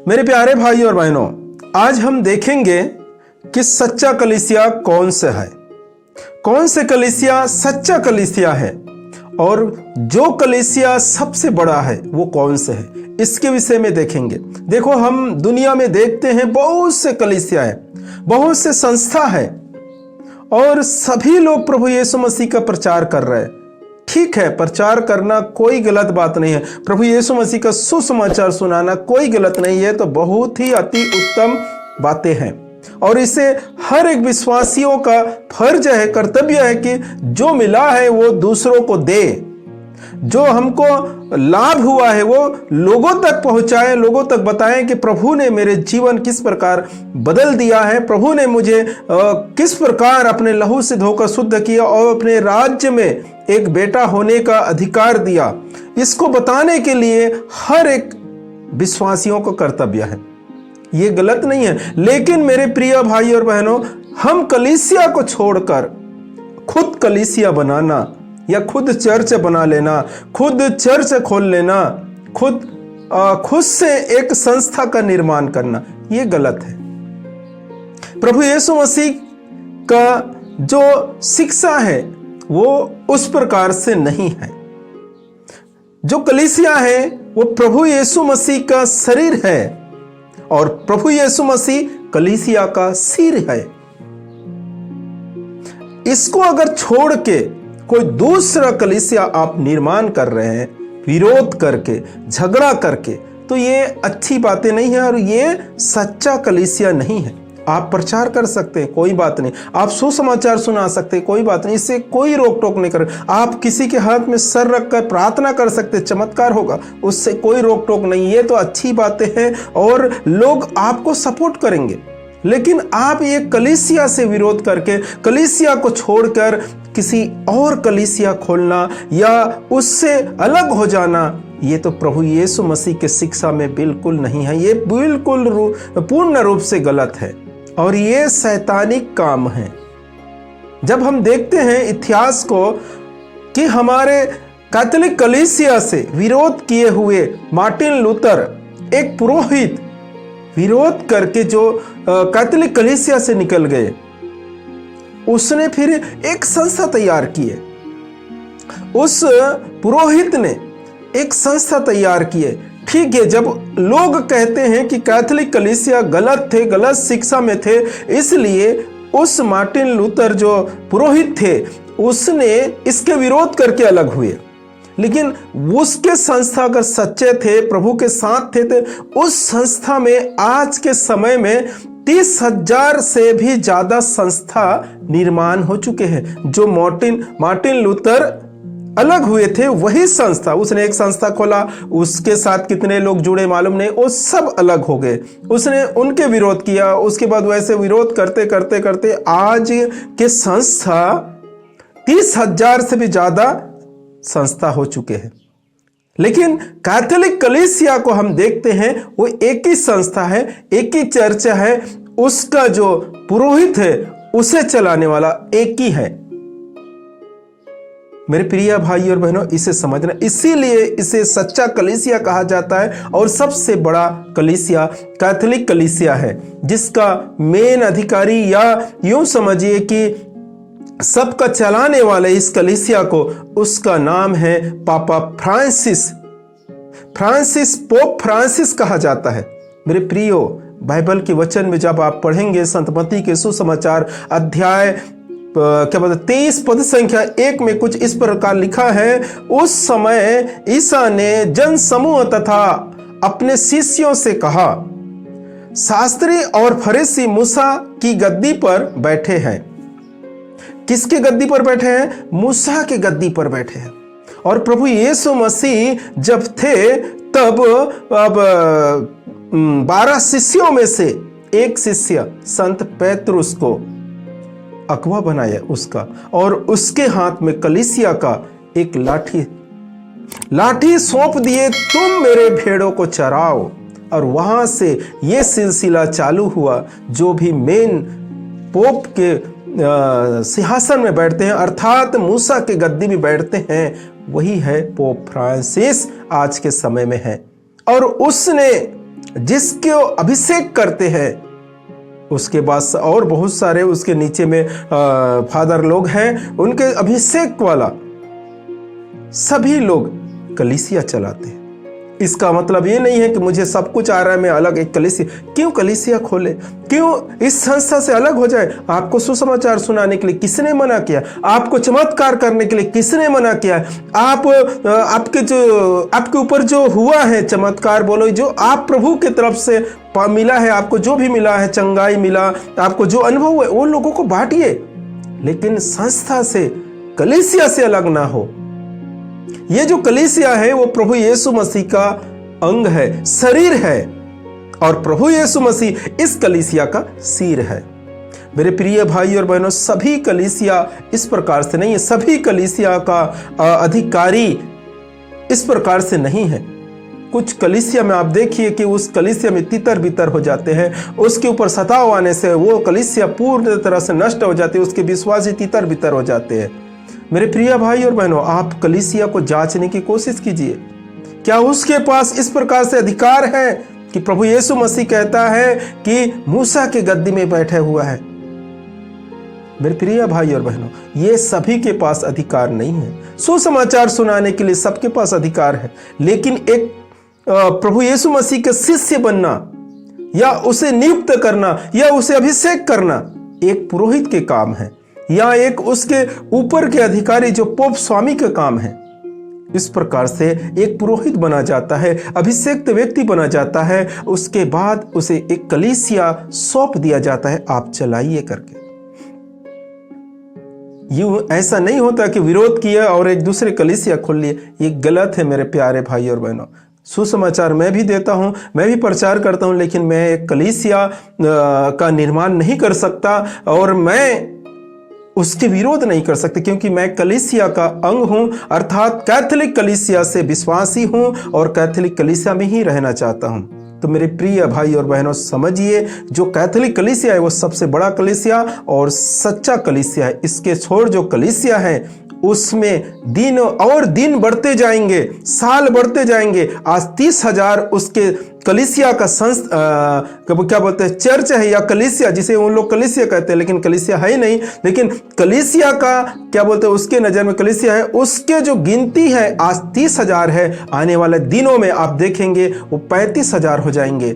मेरे प्यारे भाई और बहनों, आज हम देखेंगे कि सच्चा कलीसिया कौन सा है, कौन से कलीसिया सच्चा कलीसिया है और जो कलीसिया सबसे बड़ा है वो कौन से है, इसके विषय में देखेंगे। देखो, हम दुनिया में देखते हैं बहुत से कलीसिया है, बहुत से संस्था है और सभी लोग प्रभु यीशु मसीह का प्रचार कर रहे हैं। ठीक है, प्रचार करना कोई गलत बात नहीं है, प्रभु यीशु मसीह का सुसमाचार सुनाना कोई गलत नहीं है, तो बहुत ही अति उत्तम बातें हैं और इसे हर एक विश्वासियों का फर्ज है, कर्तव्य है कि जो मिला है वो दूसरों को दे, जो हमको लाभ हुआ है वो लोगों तक पहुंचाए, लोगों तक बताएं कि प्रभु ने मेरे जीवन किस प्रकार बदल दिया है, प्रभु ने मुझे किस प्रकार अपने लहू से धोकर शुद्ध किया और अपने राज्य में एक बेटा होने का अधिकार दिया। इसको बताने के लिए हर एक विश्वासियों को कर्तव्य है, ये गलत नहीं है। लेकिन मेरे प्रिय भाई और बहनों, हम कलीसिया को छोड़कर खुद कलीसिया बनाना या खुद चर्च बना लेना, खुद चर्च खोल लेना, खुद से एक संस्था का निर्माण करना, ये गलत है। प्रभु यीशु मसीह का जो शिक्षा है वो उस प्रकार से नहीं है। जो कलीसिया है वो प्रभु यीशु मसीह का शरीर है और प्रभु यीशु मसीह कलीसिया का सिर है। इसको अगर छोड़ के कोई दूसरा कलीसिया आप निर्माण कर रहे हैं, विरोध करके, झगड़ा करके, तो ये अच्छी बातें नहीं है और ये सच्चा कलीसिया नहीं है। आप प्रचार कर सकते हैं, कोई बात नहीं, आप सुसमाचार सुना सकते हैं, कोई बात नहीं, इससे कोई रोक टोक नहीं कर। आप किसी के हाथ में सर रखकर प्रार्थना कर सकते, चमत्कार होगा, उससे कोई रोक टोक नहीं। ये तो अच्छी बातें हैं और लोग आपको सपोर्ट करेंगे। लेकिन आप ये कलीसिया से विरोध करके, कलीसिया को छोड़कर किसी और कलीसिया खोलना या उससे अलग हो जाना, ये तो प्रभु यीशु मसीह के शिक्षा में बिल्कुल नहीं है। ये बिल्कुल पूर्ण रूप से गलत है और ये शैतानिक काम है। जब हम देखते हैं इतिहास को कि हमारे कैथोलिक कलीसिया से विरोध किए हुए मार्टिन लूथर, एक पुरोहित, विरोध करके जो कैथोलिक कलीसिया से निकल गए, उसने फिर एक संस्था तैयार की है। उस पुरोहित ने एक संस्था तैयार की है। ठीक है, जब लोग कहते हैं कि कैथोलिक कलीसिया गलत थे, गलत शिक्षा में थे, इसलिए उस मार्टिन लूथर जो पुरोहित थे उसने इसके विरोध करके अलग हुए। लेकिन उसके संस्था अगर सच्चे थे, प्रभु के साथ थे, तो उस संस्था में आज के समय में 30,000 से भी ज्यादा संस्था निर्माण हो चुके हैं। जो मार्टिन लूथर अलग हुए थे, वही संस्था, उसने एक संस्था खोला, उसके साथ कितने लोग जुड़े मालूम नहीं, वो सब अलग हो गए। उसने उनके विरोध किया, उसके बाद वैसे विरोध करते करते करते आज के संस्था 30,000 से भी ज्यादा संस्था हो चुके हैं। लेकिन कैथोलिक कलीसिया को हम देखते हैं, वो एक ही संस्था है, एक ही चर्च है, उसका जो पुरोहित है उसे चलाने वाला एक ही है। मेरे प्रिय भाई और बहनों, इसे समझना, इसीलिए इसे सच्चा कलीसिया कहा जाता है और सबसे बड़ा कलीसिया कैथोलिक कलीसिया है, जिसका मेन अधिकारी या यूं समझिए कि सबका चलाने वाले इस कलीसिया को, उसका नाम है पापा फ्रांसिस। पोप फ्रांसिस कहा जाता है। मेरे प्रियो, बाइबल के वचन में जब आप पढ़ेंगे संत मत्ती के सुसमाचार अध्याय 23 पद संख्या 1 में कुछ इस प्रकार लिखा है, उस समय ईसा ने जन समूह तथा अपने शिष्यों से कहा, शास्त्री और फरीसी मूसा की गद्दी पर बैठे हैं। किसकी गद्दी पर बैठे हैं? मूसा की गद्दी पर बैठे हैं। और प्रभु यीशु मसीह जब थे तब 12 शिष्यों में से एक शिष्य संत पेतरुस को अगवा बनाया उसका, और उसके हाथ में कलीसिया का एक लाठी सौंप दिए, तुम मेरे भेड़ों को चराओ। और वहां से यह सिलसिला चालू हुआ। जो भी मेन पोप के सिंहासन में बैठते हैं, अर्थात मूसा के गद्दी में बैठते हैं, वही है पोप फ्रांसिस, आज के समय में है। और उसने जिसको अभिषेक करते हैं, उसके बाद और बहुत सारे उसके नीचे में फादर लोग हैं, उनके अभिषेक वाला सभी लोग कलीसिया चलाते हैं। इसका मतलब ये नहीं है कि मुझे सब कुछ आ रहा है, मैं अलग एक कलीसिया। क्यों कलीसिया खोले? क्यों इस संस्था से अलग हो जाए? आपको सुसमाचार सुनाने के लिए किसने मना किया? आपको चमत्कार करने के लिए किसने मना किया? आपके ऊपर जो हुआ है चमत्कार, बोलो, जो आप प्रभु की तरफ से मिला है, आपको जो भी मिला है, चंगाई मिला, आपको जो अनुभव है, वो लोगों को बांटिए, लेकिन संस्था से, कलीसिया से अलग ना हो। ये जो कलीसिया है वो प्रभु यीशु मसीह का अंग है, शरीर है, और प्रभु यीशु मसीह इस कलीसिया का सिर है। मेरे प्रिय भाई और बहनों, सभी कलीसिया इस प्रकार से नहीं है, सभी कलीसिया का अधिकारी इस प्रकार से नहीं है। कुछ कलीसिया में आप देखिए कि उस कलीसिया में तितर बितर हो जाते हैं, उसके ऊपर सताव आने से वो कलीसिया पूर्ण तरह से नष्ट हो जाती है, उसके विश्वासी तितर बितर हो जाते हैं। मेरे प्रिय भाई और बहनों, आप कलीसिया को जांचने की कोशिश कीजिए, क्या उसके पास इस प्रकार से अधिकार है कि प्रभु यीशु मसीह कहता है कि मूसा के गद्दी में बैठा हुआ है? मेरे प्रिय भाई और बहनों, ये सभी के पास अधिकार नहीं है। सुसमाचार सुनाने के लिए सबके पास अधिकार है, लेकिन एक प्रभु यीशु मसीह के शिष्य बनना या उसे नियुक्त करना या उसे अभिषेक करना एक पुरोहित के काम है, या एक उसके ऊपर के अधिकारी जो पोप स्वामी का काम है। इस प्रकार से एक पुरोहित बना जाता है, अभिषेक्त व्यक्ति बना जाता है, उसके बाद उसे एक कलीसिया सौंप दिया जाता है, आप चलाइए करके। यूं ऐसा नहीं होता कि विरोध किया और एक दूसरे कलीसिया खोल लिए, ये गलत है मेरे प्यारे भाई और बहनों। सुसमाचार मैं भी देता हूं, मैं भी प्रचार करता हूं, लेकिन मैं एक कलीसिया का निर्माण नहीं कर सकता और मैं उसके विरोध नहीं कर सकते, क्योंकि मैं कलीसिया का अंग हूं, अर्थात कैथोलिक कलीसिया से विश्वासी हूं और कैथोलिक कलीसिया में ही रहना चाहता हूं। तो मेरे प्रिय भाई और बहनों, समझिए, जो कैथोलिक कलीसिया है वो सबसे बड़ा कलीसिया और सच्चा कलीसिया है। इसके छोड़ जो कलीसिया है उसमें दिन और दिन बढ़ते जाएंगे, साल बढ़ते जाएंगे। आज 30,000 उसके कलीसिया का क्या बोलते हैं, चर्च है या कलीसिया, जिसे उन लोग कलीसिया कहते हैं, लेकिन कलीसिया है ही नहीं। लेकिन कलीसिया का क्या बोलते हैं, उसके नजर में कलीसिया है, उसके जो गिनती है आज 30,000 है। आने वाले दिनों में आप देखेंगे वो 35,000 हो जाएंगे,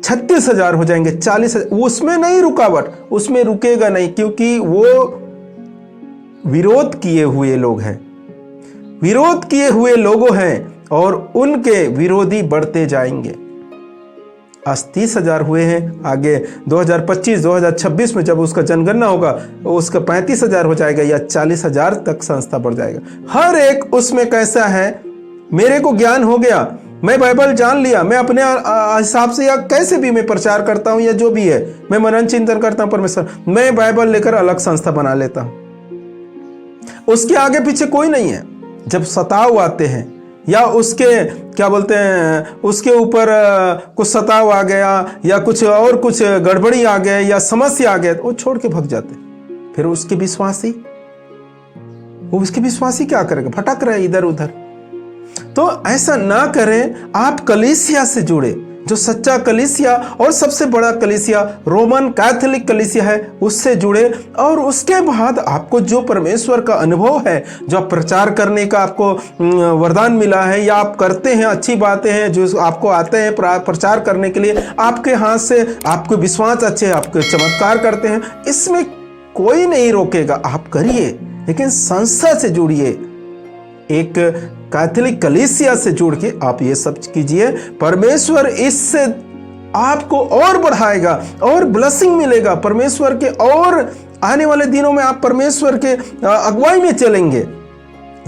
36,000 हो जाएंगे, 40,000। उसमें नहीं रुकावट, उसमें रुकेगा नहीं, क्योंकि वो विरोध किए हुए लोग हैं, विरोध किए हुए लोगों हैं और उनके विरोधी बढ़ते जाएंगे। आज 30,000 हुए हैं, आगे 2025-2026 में जब उसका जनगणना होगा उसका 35,000 हो जाएगा या 40,000 तक संस्था बढ़ जाएगा। हर एक उसमें कैसा है, मेरे को ज्ञान हो गया, मैं बाइबल जान लिया, मैं अपने हिसाब से या कैसे भी मैं प्रचार करता हूं या जो भी है, मैं मनन चिंतन करता हूं परमेश्वर, मैं बाइबल लेकर अलग संस्था बना लेता हूं। उसके आगे पीछे कोई नहीं है। जब सताव आते हैं या उसके क्या बोलते हैं, उसके ऊपर कुछ सताव आ गया या कुछ और कुछ गड़बड़ी आ गए या समस्या आ गया, तो वो छोड़ के भाग जाते। फिर उसके विश्वासी क्या करेगा, भटक रहे इधर उधर। तो ऐसा ना करें, आप कलीसिया से जुड़े, जो सच्चा कलीसिया और सबसे बड़ा कलीसिया रोमन कैथोलिक कलीसिया है उससे जुड़े, और उसके बाद आपको जो परमेश्वर का अनुभव है, जो आप प्रचार करने का आपको वरदान मिला है या आप करते हैं, अच्छी बातें हैं जो आपको आते हैं प्रचार करने के लिए, आपके हाथ से आपके विश्वास अच्छे, आपके चमत्कार करते हैं, इसमें कोई नहीं रोकेगा, आप करिए, लेकिन संस्था से जुड़िए, एक कैथोलिक कलीसिया से जुड़ के आप ये सब कीजिए। परमेश्वर इससे आपको और बढ़ाएगा और ब्लेसिंग मिलेगा परमेश्वर के, और आने वाले दिनों में आप परमेश्वर के अगुवाई में चलेंगे।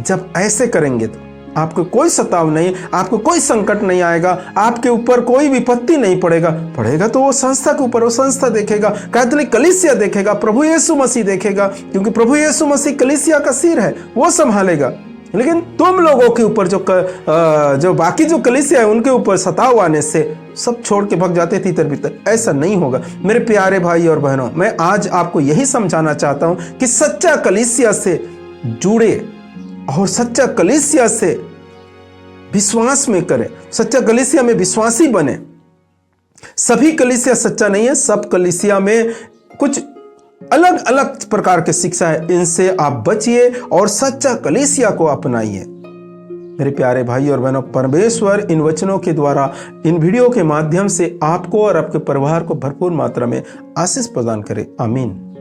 जब ऐसे करेंगे तो आपको कोई सताव नहीं, आपको कोई संकट नहीं आएगा, आपके ऊपर कोई विपत्ति नहीं पड़ेगा तो वो संस्था के ऊपर, वो संस्था देखेगा, कैथोलिक कलीसिया देखेगा, प्रभु यीशु मसीह देखेगा, क्योंकि प्रभु यीशु मसीह कलीसिया का सिर है, वो संभालेगा। लेकिन तुम लोगों के ऊपर जो बाकी जो कलीसिया है उनके ऊपर सताव आने से सब छोड़ के भाग जाते तीतर बितर, ऐसा नहीं होगा। मेरे प्यारे भाई और बहनों, मैं आज आपको यही समझाना चाहता हूं कि सच्चा कलीसिया से जुड़े और सच्चा कलीसिया से विश्वास में करें, सच्चा कलीसिया में विश्वासी बने। सभी कलीसिया सच्चा नहीं है, सब कलीसिया में कुछ अलग अलग प्रकार के शिक्षा है, इनसे आप बचिए और सच्चा कलीसिया को अपनाइए। मेरे प्यारे भाई और बहनों, परमेश्वर इन वचनों के द्वारा, इन वीडियो के माध्यम से आपको और आपके परिवार को भरपूर मात्रा में आशीष प्रदान करे। आमीन।